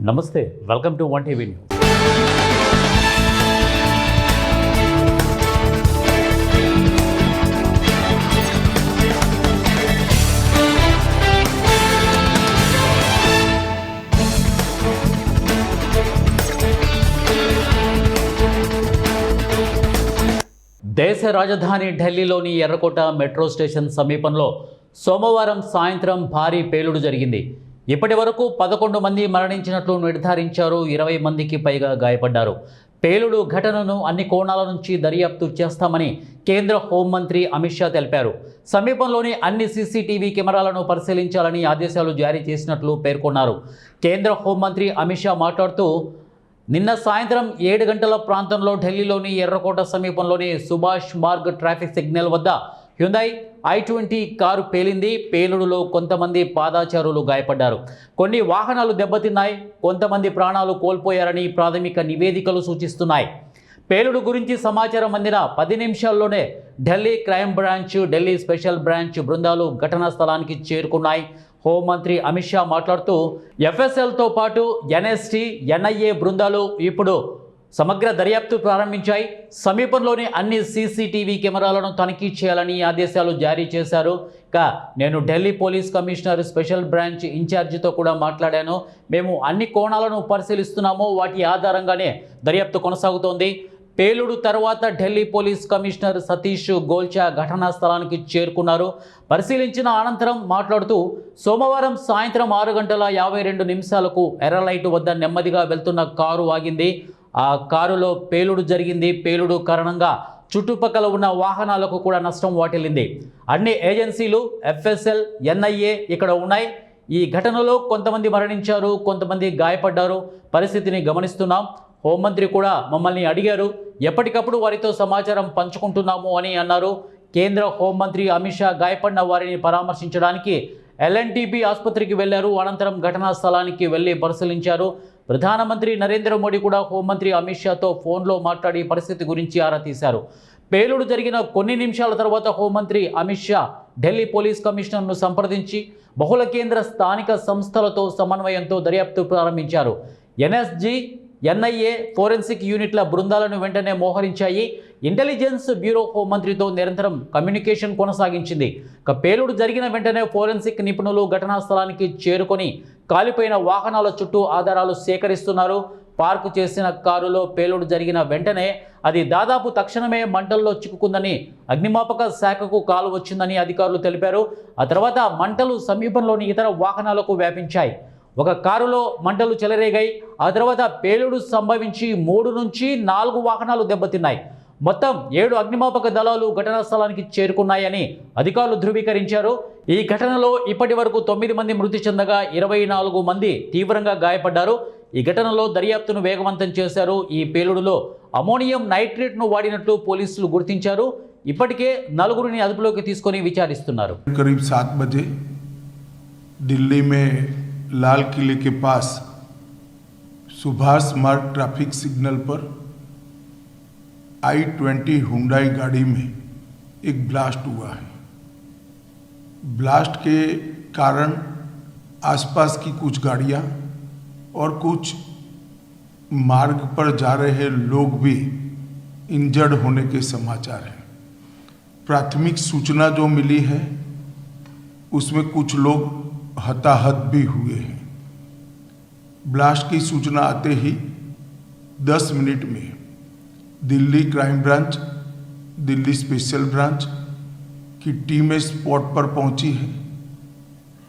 నమస్తే, welcome to 1 TV news. దేశ రాజధాని ఢిల్లీలోని ఎర్రకోట మెట్రో స్టేషన్ సమీపంలో సోమవారం సాయంత్రం భారీ పేలుడు జరిగింది. ఇప్పటి వరకు 11 మంది మరణించినట్లు నిర్ధారించారు. 20 మందికి పైగా గాయపడ్డారు. పేలుడు ఘటనను అన్ని కోణాల నుంచి దర్యాప్తు చేస్తామని కేంద్ర హోంమంత్రి అమిత్ షా తెలిపారు. సమీపంలోని అన్ని సీసీటీవీ కెమెరాలను పరిశీలించాలని ఆదేశాలు జారీ చేసినట్లు పేర్కొన్నారు. కేంద్ర హోంమంత్రి అమిత్ షా మాట్లాడుతూ, నిన్న సాయంత్రం 7 గంటల ప్రాంతంలో ఢిల్లీలోని ఎర్రకోట సమీపంలోని సుభాష్ మార్గ్ ట్రాఫిక్ సిగ్నల్ వద్ద హ్యుందాయ్ i20 కారు పేలింది. పేలుడులో కొంతమంది పాదచారులు గాయపడ్డారు. కొన్ని వాహనాలు దెబ్బతిన్నాయి. కొంతమంది ప్రాణాలు కోల్పోయారని ప్రాథమిక నివేదికలు సూచిస్తున్నాయి. పేలుడు గురించి సమాచారం అందిన 10 నిమిషాల్లోనే Delhi crime branch, Delhi special branch బృందాలు ఘటనా స్థలానికి చేరుకున్నాయి. హోంమంత్రి అమిత్ షా మాట్లాడుతూ, ఎఫ్ఎస్ఎల్తో పాటు ఎన్ఎస్టీ, ఎన్ఐఏ బృందాలు ఇప్పుడు సమగ్ర దర్యాప్తు ప్రారంభించాయి. సమీపంలోని అన్ని సీసీటీవీ కెమెరాలను తనిఖీ చేయాలని ఆదేశాలు జారీ చేశారు. నేను Delhi police commissioner, special branch ఇన్ఛార్జితో కూడా మాట్లాడాను. మేము అన్ని కోణాలను పరిశీలిస్తున్నాము. వాటి ఆధారంగానే దర్యాప్తు కొనసాగుతోంది. పేలుడు తర్వాత ఢిల్లీ పోలీస్ కమిషనర్ సతీష్ గోల్చా ఘటనా స్థలానికి చేరుకున్నారు. పరిశీలించిన అనంతరం మాట్లాడుతూ, సోమవారం సాయంత్రం 6:52 ఎర్రలైట్ వద్ద నెమ్మదిగా వెళ్తున్న కారు ఆగింది. ఆ కారులో పేలుడు జరిగింది. పేలుడు కారణంగా చుట్టుపక్కల ఉన్న వాహనాలకు కూడా నష్టం వాటిల్లింది. అన్ని ఏజెన్సీలు, ఎఫ్ఎస్ఎల్, ఎన్ఐఏ ఇక్కడ ఉన్నాయి. ఈ ఘటనలో కొంతమంది మరణించారు, కొంతమంది గాయపడ్డారు. పరిస్థితిని గమనిస్తున్నాం. హోంమంత్రి కూడా మమ్మల్ని అడిగారు. ఎప్పటికప్పుడు వారితో సమాచారం పంచుకుంటున్నాము అని అన్నారు. కేంద్ర హోంమంత్రి అమిత్ షా గాయపడిన వారిని పరామర్శించడానికి ఎల్ఎన్టీపీ ఆసుపత్రికి వెళ్లారు. అనంతరం ఘటనా స్థలానికి వెళ్లి పరిశీలించారు. ప్రధానమంత్రి నరేంద్ర మోడీ కూడా హోంమంత్రి అమిత్ షాతో ఫోన్లో మాట్లాడి పరిస్థితి గురించి ఆరా తీశారు. పేలుడు జరిగిన కొన్ని నిమిషాల తర్వాత హోంమంత్రి అమిత్ షా ఢిల్లీ పోలీస్ కమిషనర్ను సంప్రదించి బహుళ కేంద్ర స్థానిక సంస్థలతో సమన్వయంతో దర్యాప్తు ప్రారంభించారు. ఎన్ఎస్జీ, ఎన్ఐఏ, ఫోరెన్సిక్ యూనిట్ల బృందాలను వెంటనే మోహరించాయి. ఇంటెలిజెన్స్ బ్యూరో హోంమంత్రితో నిరంతరం కమ్యూనికేషన్ కొనసాగించింది. పేలుడు జరిగిన వెంటనే ఫోరెన్సిక్ నిపుణులు ఘటనా స్థలానికి చేరుకొని కాలిపోయిన వాహనాల చుట్టూ ఆధారాలు సేకరిస్తున్నారు. పార్కు చేసిన కారులో పేలుడు జరిగిన వెంటనే అది దాదాపు తక్షణమే మంటల్లో చిక్కుకుందని అగ్నిమాపక శాఖకు కాల్ వచ్చిందని అధికారులు తెలిపారు. ఆ తర్వాత మంటలు సమీపంలోని ఇతర వాహనాలకు వ్యాపించాయి. ఒక కారులో మంటలు చెలరేగాయి. ఆ తర్వాత పేలుడు సంభవించి 3 నుంచి 4 వాహనాలు దెబ్బతిన్నాయి. మొత్తం 7 అగ్నిమాపక దళాలు ఘటనా స్థలానికి చేరుకున్నాయని అధికారులు ధృవీకరించారు. ఈ ఘటనలో ఇప్పటి వరకు 9 మంది మృతి చెందగా 24 మంది తీవ్రంగా గాయపడ్డారు. ఈ ఘటనలో దర్యాప్తును వేగవంతం చేశారు. ఈ పేలుడులో అమోనియం నైట్రేట్ను వాడినట్లు పోలీసులు గుర్తించారు. ఇప్పటికే 4గురిని అదుపులోకి తీసుకొని విచారిస్తున్నారు. करीब 7 बजे दिल्ली में लाल किले के पास सुभाष मार्ग ट्रैफिक सिग्नल पर i20 हुंडई गाड़ी में एक ब्लास्ट हुआ है। ब्लास्ट के कारण आसपास की कुछ गाड़ियां और कुछ मार्ग पर जा रहे लोग भी इंजर्ड होने के समाचार हैं। प्राथमिक सूचना जो मिली है उसमें कुछ लोग हताहत भी हुए हैं। ब्लास्ट की सूचना आते ही 10 मिनट में Delhi crime branch, Delhi special branch की टीमें स्पॉट पर पहुंची है।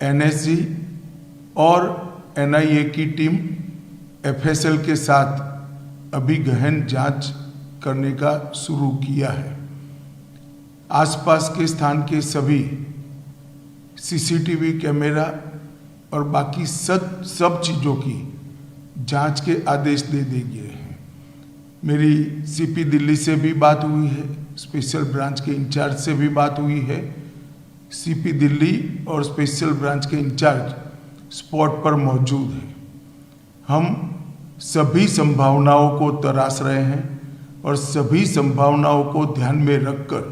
एनएसजी और एनआईए की टीम एफएसएल के साथ अभी गहन जांच करने का शुरू किया है। आसपास के स्थान के सभी सीसीटीवी कैमरा और बाकी सब चीज़ों की जांच के आदेश दे दिए गए हैं। मेरी सीपी दिल्ली से भी बात हुई है, स्पेशल ब्रांच के इंचार्ज से भी बात हुई है। सीपी दिल्ली और स्पेशल ब्रांच के इंचार्ज स्पॉट पर मौजूद हैं। हम सभी संभावनाओं को तराश रहे हैं और सभी संभावनाओं को ध्यान में रखकर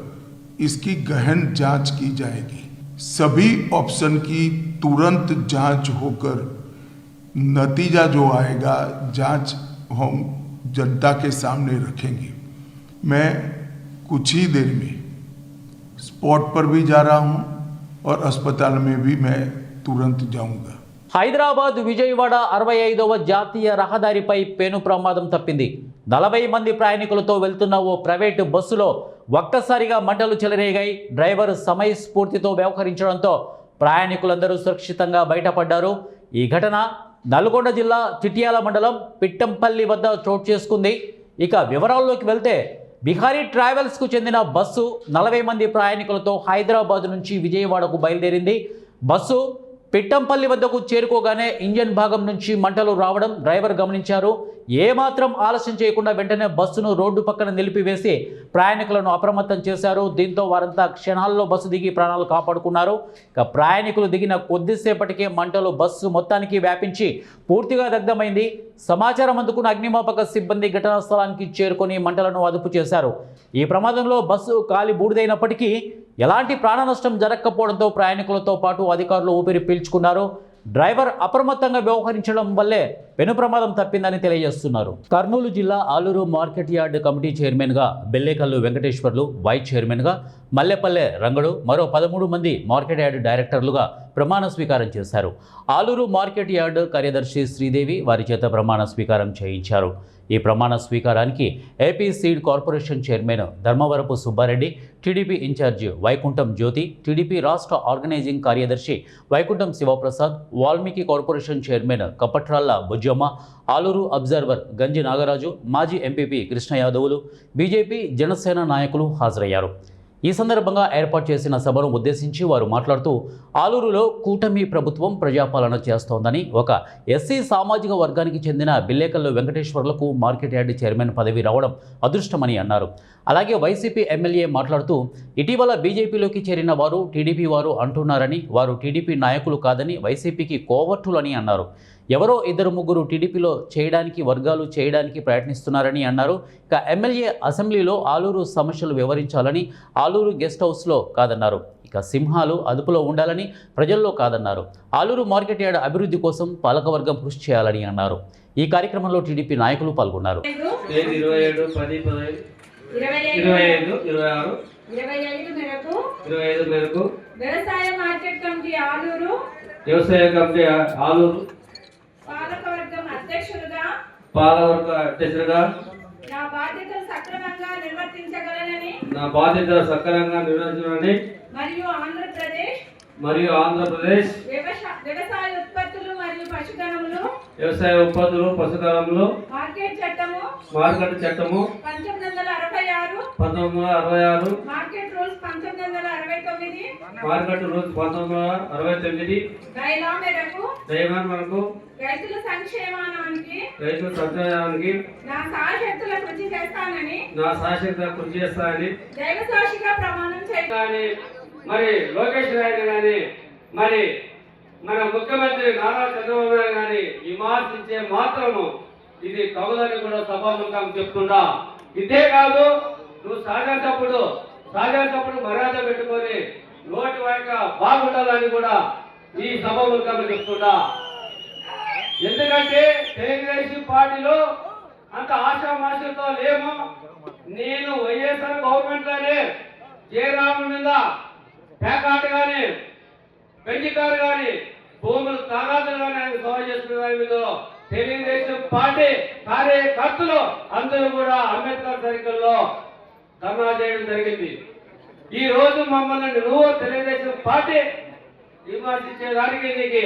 इसकी गहन जांच की जाएगी। सभी ऑप्शन की तुरंत जांच होकर नतीजा जो आएगा जांच हम जनता के सामने रखेंगे। मैं कुछ ही देर में स्पॉट पर भी जा रहा हूं और अस्पताल में भी मैं तुरंत जाऊंगा। హైదరాబాద్ విజయవాడ 65వ జాతీయ రహదారిపై పెను ప్రమాదం తప్పింది. 40 మంది ప్రయాణికులతో వెళ్తున్న ఓ ప్రైవేటు బస్సులో ఒక్కసారిగా మంటలు చెలరేగాయి. డ్రైవర్ సమయస్ఫూర్తితో వ్యవహరించడంతో ప్రయాణికులందరూ సురక్షితంగా బయటపడ్డారు. ఈ ఘటన నల్గొండ జిల్లా చిట్యాల మండలం పిట్టంపల్లి వద్ద చోటు చేసుకుంది. ఇక వివరాల్లోకి వెళ్తే బిహారీ ట్రావెల్స్కు చెందిన బస్సు 40 మంది ప్రయాణికులతో హైదరాబాద్ నుంచి విజయవాడకు బయలుదేరింది. బస్సు పిట్టంపల్లి వద్దకు చేరుకోగానే ఇంజన్ భాగం నుంచి మంటలు రావడం డ్రైవర్ గమనించారు. ఏమాత్రం ఆలస్యం చేయకుండా వెంటనే బస్సును రోడ్డు పక్కన నిలిపివేసి ప్రయాణికులను అప్రమత్తం చేశారు. దీంతో వారంతా క్షణాల్లో బస్సు దిగి ప్రాణాలు కాపాడుకున్నారు. ఇక ప్రయాణికులు దిగిన కొద్దిసేపటికే మంటలు బస్సు మొత్తానికి వ్యాపించి పూర్తిగా దగ్ధమైంది. సమాచారం అందుకున్న అగ్నిమాపక సిబ్బంది ఘటనా స్థలానికి చేరుకొని మంటలను అదుపు చేశారు. ఈ ప్రమాదంలో బస్సు కాలి బూడిదైనప్పటికీ ఎలాంటి ప్రాణ నష్టం జరగకపోవడంతో ప్రయాణికులతో పాటు అధికారులు ఊపిరి పీల్చుకున్నారు. డ్రైవర్ అప్రమత్తంగా వ్యవహరించడం వల్లే పెను ప్రమాదం తప్పిందని తెలియజేస్తున్నారు. కర్నూలు జిల్లా ఆలూరు మార్కెట్ యార్డ్ కమిటీ చైర్మన్గా బెల్లేకల్లు వెంకటేశ్వర్లు, వైస్ చైర్మన్గా మల్లెపల్లె రంగడు, మరో 13 మంది మార్కెట్ యార్డ్ డైరెక్టర్లుగా ప్రమాణ స్వీకారం చేశారు. ఆలూరు మార్కెట్ యార్డ్ కార్యదర్శి శ్రీదేవి వారి చేత ప్రమాణ స్వీకారం చేయించారు. ఈ ప్రమాణ స్వీకారానికి AP seed corporation chairman Dharmavarapu Subbareddy, TDP ఇన్ఛార్జి వైకుంఠం జ్యోతి, టీడీపీ రాష్ట్ర ఆర్గనైజింగ్ కార్యదర్శి Vaikuntham Sivaprasad, Valmiki corporation chairman Kapatralla Bujjamma, Aluru observer Ganji Nagaraju, మాజీ ఎంపీపీ కృష్ణ యాదవులు, బీజేపీ జనసేన నాయకులు హాజరయ్యారు. ఈ సందర్భంగా ఏర్పాటు చేసిన సభను ఉద్దేశించి వారు మాట్లాడుతూ ఆలూరులో కూటమి ప్రభుత్వం ప్రజాపాలన చేస్తోందని, ఒక ఎస్సీ సామాజిక వర్గానికి చెందిన బిల్లేకల్లు వెంకటేశ్వర్లకు మార్కెట్ యార్డ్ చైర్మన్ పదవి రావడం అదృష్టమని అన్నారు. అలాగే వైసీపీ ఎమ్మెల్యే మాట్లాడుతూ ఇటీవల బీజేపీలోకి చేరిన వారు టీడీపీ వారు అంటున్నారని, వారు టీడీపీ నాయకులు కాదని వైసీపీకి కోవర్టులని అన్నారు. ఎవరో 2-3 టీడీపీలో చేయడానికి వర్గాలు చేయడానికి ప్రయత్నిస్తున్నారని అన్నారు. ఇక ఎమ్మెల్యే అసెంబ్లీలో ఆలూరు సమస్యలు వివరించాలని, ఆలూరు గెస్ట్ హౌస్లో కాదన్నారు. ఇక సింహాలు అదుపులో ఉండాలని, ప్రజల్లో కాదన్నారు. ఆలూరు మార్కెట్ యార్డ్ అభివృద్ధి కోసం పాలకవర్గం కృషి చేయాలని అన్నారు. ఈ కార్యక్రమంలో టీడీపీ నాయకులు పాల్గొన్నారు. 25 మేరకు వ్యవసాయ మార్కెట్ కమిటీ ఆలూరు పాలకవర్గం అధ్యక్షులుగా నా బాధ్యతలు సక్రమంగా నిర్వర్తించగలనని మరియు ఆంధ్రప్రదేశ్ వ్యవసాయ ఉత్పత్తులు మరియు పశుధనములు మార్కెట్ చట్టము 1966 మార్కెట్ రూల్స్ 1969 దయలా మేరకు రైతుల సంక్షేమానికి నా సాయశక్తుల కృషి చేస్తానని దైవ సాక్షిగా ప్రమాణం చేయాలి. మరి లోకేష్ నాయుడు గాని, మరి మన ముఖ్యమంత్రి నారా చంద్రబాబు నాయుడు గాని విమర్శించే మాత్రము ఇది కవులని కూడా సభాముఖం చెప్తుండా. ఇదే కాదు, నువ్వు సాగేటప్పుడు మర్యాద పెట్టుకొని నోటి వాయిక బాగుండాలని కూడా ఈ సభాముఖం చెప్తుండా. ఎందుకంటే తెలుగుదేశం పార్టీలో అంత ఆశామాషతో లేము. నేను వైఎస్ఆర్ గవర్నమెంట్ లోనే జయరాముల మీద ప్యాకాట్ కానీ బెంజికారు కానీ భూములు తాగాదులు కానీ ఆయన సభ చేసుకునే దాని మీద తెలుగుదేశం పార్టీ కార్యకర్తలు అందరూ కూడా అంబేద్కర్ సర్కిల్లో ధర్నా చేయడం జరిగింది. ఈ రోజు మమ్మల్ని నువ్వు తెలుగుదేశం పార్టీ విమర్శించేదానికి నీకు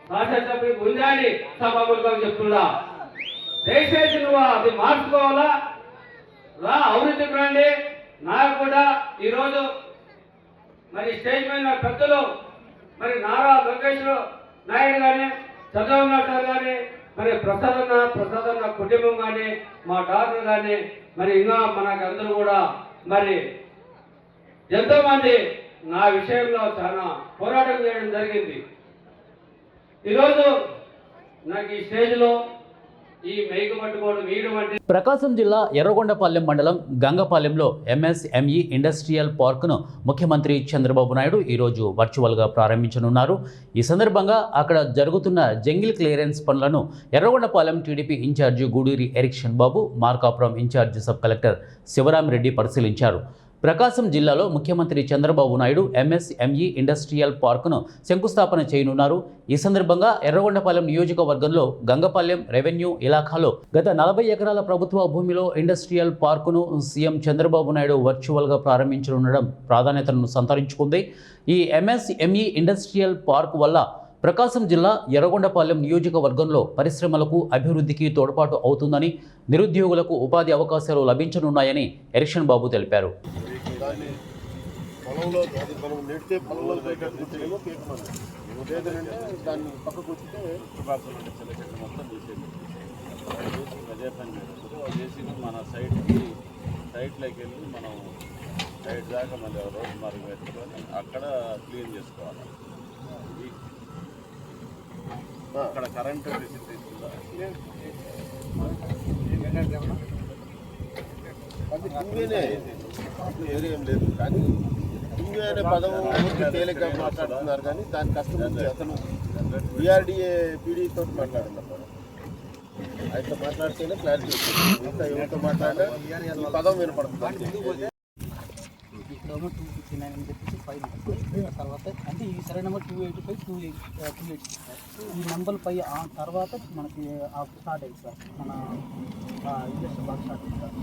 శాసనసభ్యులు ఉందని సభాముఖం చెప్తున్నా. దయచేసి నువ్వు అది మార్చుకోవాలా, రా అభివృద్ధికి రండి. నాకు కూడా ఈరోజు మరి స్టేజ్ మీద పెద్దలు మరి నారా లోకేష్ నాయుడు కానీ, చంద్రబాబు నాయుడు కానీ, మరి ప్రసాదన్న కుటుంబం కానీ, మా డాక్టర్ కానీ, మరి ఇంకా మనకు అందరూ కూడా మరి ఎంతోమంది నా విషయంలో చాలా పోరాటం చేయడం జరిగింది. ఈరోజు నాకు ఈ స్టేజ్లో ఈ మేకు పట్టుకోవడం వీడు అంటే ప్రకాశం జిల్లా ఎర్రగొండపాలెం మండలం గంగపాలెంలో ఎంఎస్ఎంఈ ఇండస్ట్రియల్ పార్కును ముఖ్యమంత్రి చంద్రబాబు నాయుడు ఈరోజు వర్చువల్గా ప్రారంభించనున్నారు. ఈ సందర్భంగా అక్కడ జరుగుతున్న జంగిల్ క్లియరెన్స్ పనులను ఎర్రగొండపాలెం టీడీపీ ఇన్ఛార్జి గూడూరి ఎరిక్షన్ బాబు, మార్కాపురం ఇన్ఛార్జి సబ్ కలెక్టర్ శివరామిరెడ్డి పరిశీలించారు. ప్రకాశం జిల్లాలో ముఖ్యమంత్రి చంద్రబాబు నాయుడు ఎంఎస్ఎంఈ ఇండస్ట్రియల్ పార్కును శంకుస్థాపన చేయనున్నారు. ఈ సందర్భంగా ఎర్రగొండపాలెం నియోజకవర్గంలో గంగపాలెం రెవెన్యూ ఇలాఖాలో గత 40 ఎకరాల ప్రభుత్వ భూమిలో ఇండస్ట్రియల్ పార్కును సీఎం చంద్రబాబు నాయుడు వర్చువల్గా ప్రారంభించనుండడం ప్రాధాన్యతను సంతరించుకుంది. ఈ ఎంఎస్ఎంఈ ఇండస్ట్రియల్ పార్క్ వల్ల ప్రకాశం జిల్లా ఎర్రగొండపాలెం నియోజకవర్గంలో పరిశ్రమలకు అభివృద్ధికి తోడ్పాటు అవుతుందని, నిరుద్యోగులకు ఉపాధి అవకాశాలు లభించనున్నాయని ఎరిక్షన్ బాబు తెలిపారు. పొలంలో అది మనం నెడితే పొలంలో పోయేటట్టుగా పీకమని లేదంటే దాన్ని పక్కకు వచ్చితే మొత్తం తీసేది అదే పని చేస్తారు. చేసి మన సైట్లోకి వెళ్ళి మనం సైట్ దాకా మళ్ళీ రోడ్డు మార్గం పెట్టుకొని అక్కడ క్లీన్ చేసుకోవాలి. అక్కడ కరెంటు ఫెసిలిటీ ఉందా? అది డింగేనే, ఏరియా ఏం లేదు. కానీ డింగే అనే పదం తేలిగ్గా మాట్లాడుతున్నారు, కానీ దాని కష్టం ఉంది. అతను డిఆర్డిఏ పీడీతో మాట్లాడినప్పుడు ఆయనతో మాట్లాడితేనే క్లారిటీ వస్తుంది. ఇంకా ఎవరితో మాట్లాడినా ఈ పదం వినపడుతుంది. ఇక్కడ 259 అని చెప్పేసి 5 నెంబర్ తర్వాత అంటే ఈ సరైన నెంబర్ 285 280 సార్. ఈ నెంబర్ పై ఆ తర్వాత మనకి స్టార్ట్ అయింది సార్, మన ఇండస్ట్రీ బాగా స్టార్ట్ అయింది సార్.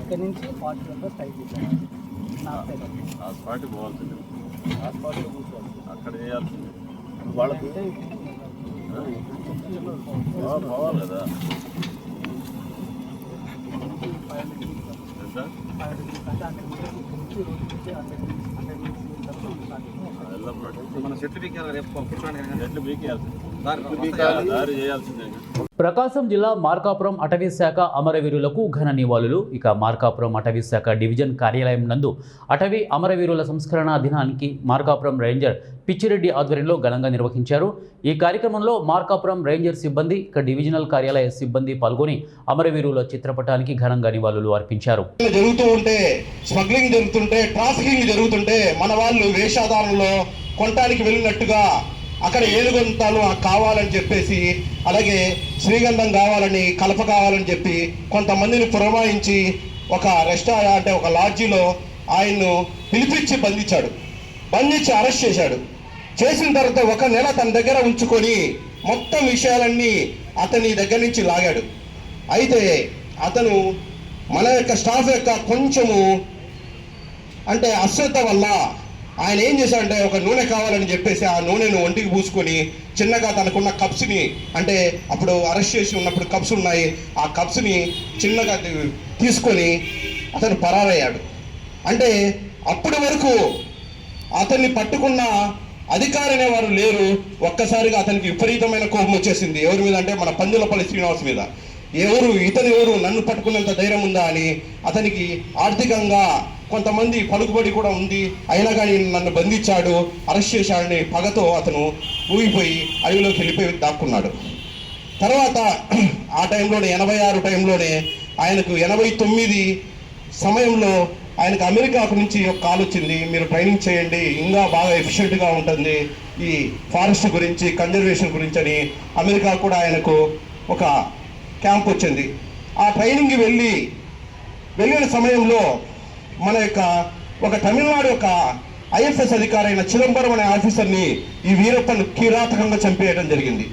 ఇక్కడ నుంచి 40 వరకు స్ట్రైక్ చేశారు. ఆ స్పాట్కి పోవాల్సింది, ఆ స్పాట్లో కూర్చోవాలి, అక్కడ చేయాల్సింది వాళ్ళకి పోవాలి కదా. ప్రకాశం జిల్లా మార్కాపురం అటవీ శాఖ అమరవీరులకు ఘన నివాళులు. ఇక మార్కాపురం అటవీ శాఖ డివిజన్ కార్యాలయం నందు అటవీ అమరవీరుల సంస్కరణ దినానికి మార్కాపురం రేంజర్ పిచ్చిరెడ్డి ఆధ్వర్యంలో ఘనంగా నిర్వహించారు. ఈ కార్యక్రమంలో మార్కాపురం రేంజర్ సిబ్బంది, ఇక డివిజనల్ కార్యాలయ సిబ్బంది పాల్గొని అమరవీరుల చిత్రపటానికి ఘనంగా నివాళులు అర్పించారు. జరుగుతూ ఉంటే, స్మగ్లింగ్ జరుగుతుంటే, ట్రాఫికింగ్ జరుగుతుంటే మన వాళ్ళు వేషాధారంలో కొనటానికి వెళ్ళినట్టుగా అక్కడ ఏనుగొంతాలు కావాలని చెప్పేసి, అలాగే శ్రీగంధం కావాలని, కలప కావాలని చెప్పి కొంతమందిని పురమాయించి ఒక అంటే ఒక లాడ్జీలో ఆయన్ను పిలిపించి బంధించి అరెస్ట్ చేశాడు. చేసిన తర్వాత 1 నెల తన దగ్గర ఉంచుకొని మొత్తం విషయాలన్నీ అతని దగ్గర నుంచి లాగాడు. అయితే అతను మన యొక్క స్టాఫ్ యొక్క కొంచెము అంటే అశ్రద్ధ వల్ల ఆయన ఏం చేశాడంటే ఒక నూనె కావాలని చెప్పేసి ఆ నూనెను ఒంటికి పూసుకొని చిన్నగా తనకున్న కప్స్ని, అంటే అప్పుడు అరెస్ట్ చేసి ఉన్నప్పుడు కప్స్ ఉన్నాయి, ఆ కప్స్ని చిన్నగా తీసుకొని అతను పరారయ్యాడు. అంటే అప్పటి వరకు అతన్ని పట్టుకున్న అధికారి అనేవారు లేరు. ఒక్కసారిగా అతనికి విపరీతమైన కోపం వచ్చేసింది. ఎవరి మీద అంటే మన పందులపల్లి శ్రీనివాస్ మీద. ఇతను ఎవరు, నన్ను పట్టుకున్నంత ధైర్యం ఉందా అని. అతనికి ఆర్థికంగా కొంతమంది పలుకుబడి కూడా ఉంది, అయినా కానీ నన్ను బంధించాడు, అరెస్ట్ చేశాడని పగతో అతను ఊగిపోయి అడవిలోకి వెళ్ళిపోయి దాక్కున్నాడు. తర్వాత ఆ టైంలోనే 86 టైంలోనే ఆయనకు 89 సమయంలో ఆయనకు అమెరికా నుంచి ఒక కాల్ వచ్చింది, మీరు ట్రైనింగ్ చేయండి, ఇంకా బాగా ఎఫిషియెంట్గా ఉంటుంది ఈ ఫారెస్ట్ గురించి, కన్జర్వేషన్ గురించి అని అమెరికా కూడా ఆయనకు ఒక క్యాంప్ వచ్చింది. ఆ ట్రైనింగ్కి వెళ్ళిన సమయంలో మన యొక్క ఒక తమిళనాడు ఒక ఐఎఫ్ఎస్ అధికారి అయిన చిదంబరం అనే ఆఫీసర్ని ఈ వీరప్పను కిరాతకంగా చంపేయడం జరిగింది.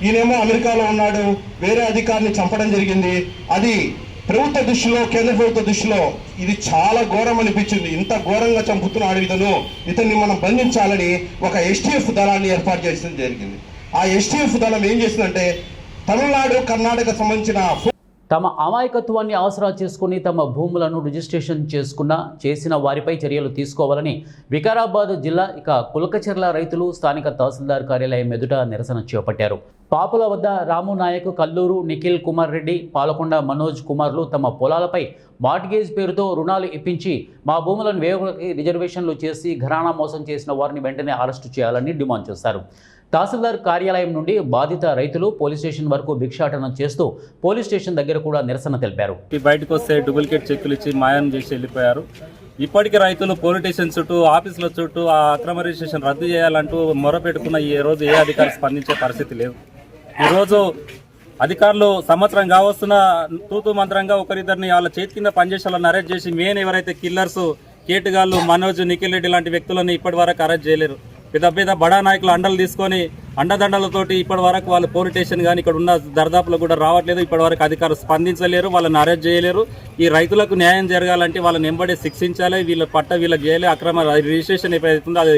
ఈయనేమో అమెరికాలో ఉన్నాడు, వేరే అధికారిని చంపడం జరిగింది. అది ప్రభుత్వ దృష్టిలో, కేంద్ర ప్రభుత్వ దృష్టిలో ఇది చాలా ఘోరం అనిపించింది. ఇంత ఘోరంగా చంపుతున్నాడు ఇతన్ని మనం బంధించాలని ఒక ఎస్టీఎఫ్ దళాన్ని ఏర్పాటు చేయడం జరిగింది. ఆ ఎస్టీఎఫ్ దళం ఏం చేసిందంటే తమిళనాడు, కర్ణాటక సంబంధించిన తమ అమాయకత్వాన్ని ఆసరా చేసుకుని తమ భూములను రిజిస్ట్రేషన్ చేసిన వారిపై చర్యలు తీసుకోవాలని వికారాబాద్ జిల్లా కులకచెర్ల రైతులు స్థానిక తహసీల్దార్ కార్యాలయం ఎదుట నిరసన చేపట్టారు. పాపుల వద్ద రాము నాయక్, కల్లూరు నిఖిల్ కుమార్ రెడ్డి, పాలకొండ మనోజ్ కుమార్లు తమ పొలాలపై మార్ట్గేజ్ పేరుతో రుణాలు ఇప్పించి మా భూములను వేరొకరికి రిజర్వేషన్లు చేసి ఘరానా మోసం చేసిన వారిని వెంటనే అరెస్టు చేయాలని డిమాండ్ చేశారు. తహసీల్దార్ కార్యాలయం నుండి బాధిత రైతులు పోలీస్ స్టేషన్ వరకు భిక్షాటనం చేస్తూ పోలీస్ స్టేషన్ దగ్గర కూడా నిరసన తెలిపారు. బయటకు వస్తే డూప్లికేట్ చెక్కులు ఇచ్చి మాయం చేసి వెళ్ళిపోయారు. ఇప్పటికీ రైతులు పోలీస్ స్టేషన్ చుట్టూ ఆఫీసుల చుట్టూ ఆ అక్రమ రిజిస్ట్రేషన్ రద్దు చేయాలంటూ మొరపెట్టుకున్న ఈ రోజు ఏ అధికారి స్పందించే పరిస్థితి లేదు. ఈరోజు అధికారులు సంవత్సరం కావస్తున్న తూతూ మంత్రంగా ఒకరిద్దరిని వాళ్ళ చేతి కింద పనిచేసే వాళ్ళని అరెస్ట్ చేసి మెయిన్ ఎవరైతే కిల్లర్స్ కేటుగాళ్ళు మనోజ్, నిఖిల్ రెడ్డి లాంటి వ్యక్తులను ఇప్పటి వరకు అరెస్ట్ చేయలేరు. పెద్ద పెద్ద బడా నాయకులు అండలు తీసుకొని అండదండలతోటి ఇప్పటి వరకు వాళ్ళు పోలీస్ స్టేషన్ కానీ ఇక్కడ ఉన్న దర్దాపులో కూడా రావట్లేదు. ఇప్పటి వరకు అధికారులు స్పందించలేరు, వాళ్ళని అరెస్ట్ చేయలేరు. ఈ రైతులకు న్యాయం జరగాలంటే వాళ్ళని వెంబడే శిక్షించాలి, వీళ్ళకి చేయాలి. అక్రమ రిజిస్ట్రేషన్ ఏదైతుందో అది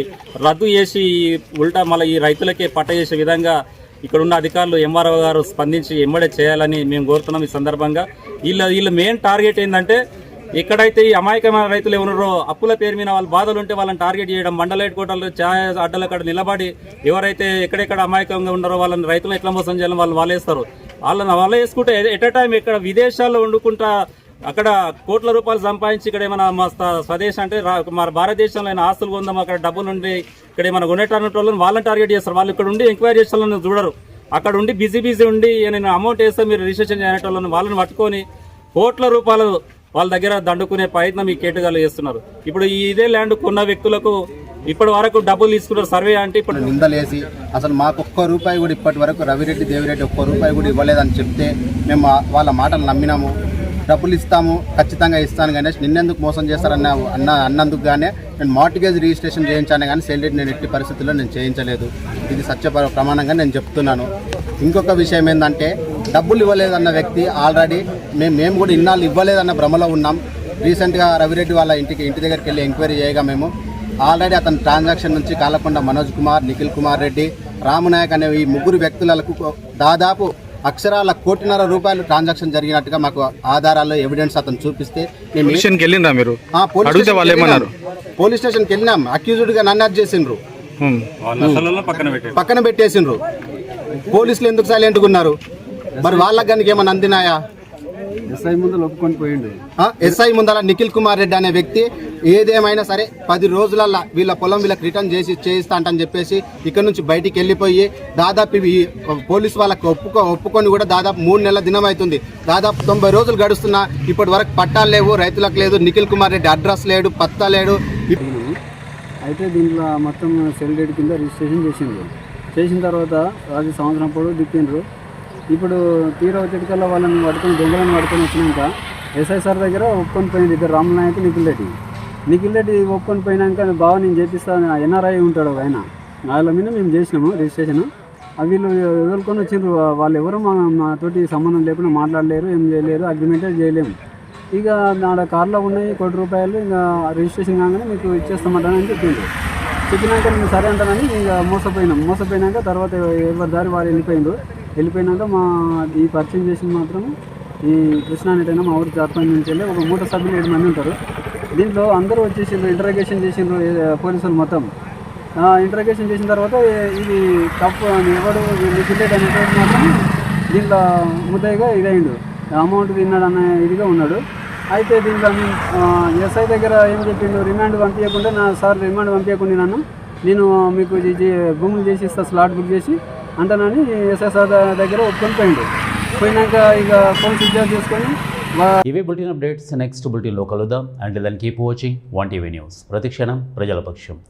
రద్దు చేసి ఉల్టా మళ్ళీ ఈ రైతులకే పట్ట చేసే విధంగా ఇక్కడ ఉన్న అధికారులు ఎంఆర్ఓ గారు స్పందించి వెంబడే చేయాలని మేము కోరుతున్నాం. ఈ సందర్భంగా వీళ్ళ మెయిన్ టార్గెట్ ఏంటంటే ఎక్కడైతే ఈ అమాయకమైన రైతులు ఎవరున్నారో అప్పుల పేరు మీద వాళ్ళ బాధలు ఉంటే వాళ్ళని టార్గెట్ చేయడం, మండల హెడ్ క్వార్టర్లు ఛాయ అడ్డల కాడ నిలబడి ఎవరైతే ఎక్కడెక్కడ అమాయకంగా ఉన్నారో వాళ్ళని రైతులను ఎట్లా మోసం చేయాలని వాళ్ళు వేస్తారు. వాళ్ళని వేసుకుంటే ఎట్ ఎ టైం ఇక్కడ విదేశాల్లో వండుకుంటా అక్కడ కోట్ల రూపాయలు సంపాదించి ఇక్కడ ఏమైనా మా స్వదేశం అంటే మన భారతదేశంలో అయినా ఆస్తులు కొందాం, అక్కడ డబ్బులు ఉండి ఇక్కడ ఏమైనా కొనేటటువంటి వాళ్ళని టార్గెట్ చేస్తారు. వాళ్ళు ఇక్కడ ఉండి ఎంక్వైరీ చేసే వాళ్ళని చూడరు. అక్కడ ఉండి బిజీ ఉండి నేను అమౌంట్ వేస్తే మీరు రిజిస్ట్రేషన్ చేయటోళ్ళని వాళ్ళని పట్టుకొని కోట్ల రూపాయలు వాళ్ళ దగ్గర దండుకునే ప్రయత్నం ఈ కేటుగాళ్ళు చేస్తున్నారు. ఇప్పుడు ఇదే ల్యాండ్ కొన్న వ్యక్తులకు ఇప్పటి వరకు డబ్బులు తీసుకున్నారు సర్వే అంటే ఇప్పుడు నిందలేసి అసలు మాకు ఒక్క రూపాయి కూడా ఇప్పటి వరకు రవిరెడ్డి దేవిరెడ్డి ఒక్క రూపాయి కూడా ఇవ్వలేదని చెప్తే మేము వాళ్ళ మాటలు నమ్మినాము. డబ్బులు ఇస్తాము, ఖచ్చితంగా ఇస్తాను కానీ నిన్నెందుకు మోసం అన్నందుకు గానే నేను మార్టిగేజ్ రిజిస్ట్రేషన్ చేయించాను కానీ సేల్ డీడ్ నేను ఎట్టి పరిస్థితుల్లో నేను చేయించలేదు. ఇది సత్య ప్రమాణంగా నేను చెప్తున్నాను. ఇంకొక విషయం ఏంటంటే డబ్బులు ఇవ్వలేదన్న వ్యక్తి ఆల్రెడీ మేము కూడా ఇన్నాళ్ళు ఇవ్వలేదన్న భ్రమలో ఉన్నాం. రీసెంట్గా రవిరెడ్డి వాళ్ళ ఇంటి దగ్గరికి వెళ్ళి ఎంక్వైరీ చేయగా మేము ఆల్రెడీ అతని ట్రాన్సాక్షన్ నుంచి కాలకొండ మనోజ్ కుమార్, నిఖిల్ కుమార్ రెడ్డి, రామనాయక్ అనే ఈ ముగ్గురు వ్యక్తులకు దాదాపు అక్షరాల 1.5 కోటి రూపాయలు ట్రాన్సాక్షన్ జరిగినట్టుగా మాకు ఆధారాలు ఎవిడెన్స్ అతను చూపిస్తే పోలీస్ స్టేషన్కి వెళ్ళినాం. అక్యూజ్డ్గా నన్ను అరెస్ట్ చేసిండ్రు, పక్కన పెట్టేసిండ్రు. పోలీసులు ఎందుకు సైలెంట్గా ఉన్నారు? మరి వాళ్ళకి కనుక ఏమన్నా అందినాయా? ఎస్ఐ ముందర ఒప్పుకొని పోయిండు. ఎస్ఐ ముందర నిఖిల్ కుమార్ రెడ్డి అనే వ్యక్తి ఏదేమైనా సరే 10 రోజులల్లో వీళ్ళ పొలం వీళ్ళకి రిటర్న్ చేయిస్తా అంటని చెప్పేసి ఇక్కడ నుంచి బయటికి వెళ్ళిపోయి దాదాపు పోలీసు వాళ్ళకి ఒప్పుకొని కూడా దాదాపు 3 నెలల దినం అవుతుంది. దాదాపు 90 రోజులు గడుస్తున్నా ఇప్పటి వరకు పట్టాలు లేవు, రైతులకు లేదు. నిఖిల్ కుమార్ రెడ్డి అడ్రస్ లేడు, పత్తా లేడు. అయితే దీంట్లో మొత్తం సెల్ డేట్ కింద రిజిస్ట్రేషన్ చేసిన తర్వాత అది సంవత్సరం పొడవు దిప్పిండ్రు. ఇప్పుడు తీరా వచ్చేటికల్లా వాళ్ళని దొంగలను పట్టుకొని వచ్చినాక ఎస్ఐ సార్ దగ్గర ఒప్పుకొని పోయింది ఇద్దరు, రామనాయక్, నిఖిల్ రెడ్డి ఒప్పుకొని పోయినాక బాగా నేను చేపిస్తాను, ఎన్ఆర్ఐ ఉంటాడు ఆయన, వాళ్ళ మీద మేము చేసినాము రిజిస్ట్రేషన్. అవి వీళ్ళు ఎదుర్కొని వచ్చిండ్రు. వాళ్ళు ఎవరు మాతోటి సంబంధం లేకుండా మాట్లాడలేరు, ఏం చేయలేరు, అగ్రిమెంటే చేయలేము. ఇక నా కార్లో ఉన్నాయి 1 కోటి రూపాయలు, ఇంకా రిజిస్ట్రేషన్ కాగానే మీకు ఇచ్చేస్తామంటానని చెప్పిండ్రు. చెప్పినాక నేను సరే అంటానని ఇంకా మోసపోయినాక తర్వాత ఎవరి దారి వాళ్ళు వెళ్ళిపోయినాక ఈ పరిచయం చేసింది మాత్రం ఈ కృష్ణానైనా మా ఊరి సర్పంచ్ నుంచి వెళ్ళి ఒక 3 సభ్యులు 7 మంది ఉంటారు. దీంట్లో అందరూ వచ్చేసిండ్రు, ఇంటరాగేషన్ చేసిండ్రు పోలీసులు మొత్తం. ఇంటరాగేషన్ చేసిన తర్వాత ఇది తప్పు ఎవడు నిఖిల్ అనేటువంటి మాత్రం దీంట్లో ముద్దయిగా ఇదైండు, అమౌంట్ తిన్నాడు అన్న ఇదిగా ఉన్నాడు. అయితే దీంట్లో ఎస్ఐ దగ్గర ఏం చెప్పిండు, రిమాండ్ పంపించకుండా రిమాండ్ పంపించకుండా నేను మీకు భూములు చేసి ఇస్తా, స్లాట్ బుక్ చేసి అంటానని ఎస్ఐ సార్ దగ్గర ఒప్పుకొని పోయినాక ఇక ఫోన్ స్విచ్ ఆఫ్ చేసుకొని ఇవే బులెటిన్ అప్డేట్స్. నెక్స్ట్ బులెటిన్లో కలుద్దాం. And then keep watching 1TV news. ప్రతిక్షణం ప్రజల పక్షం.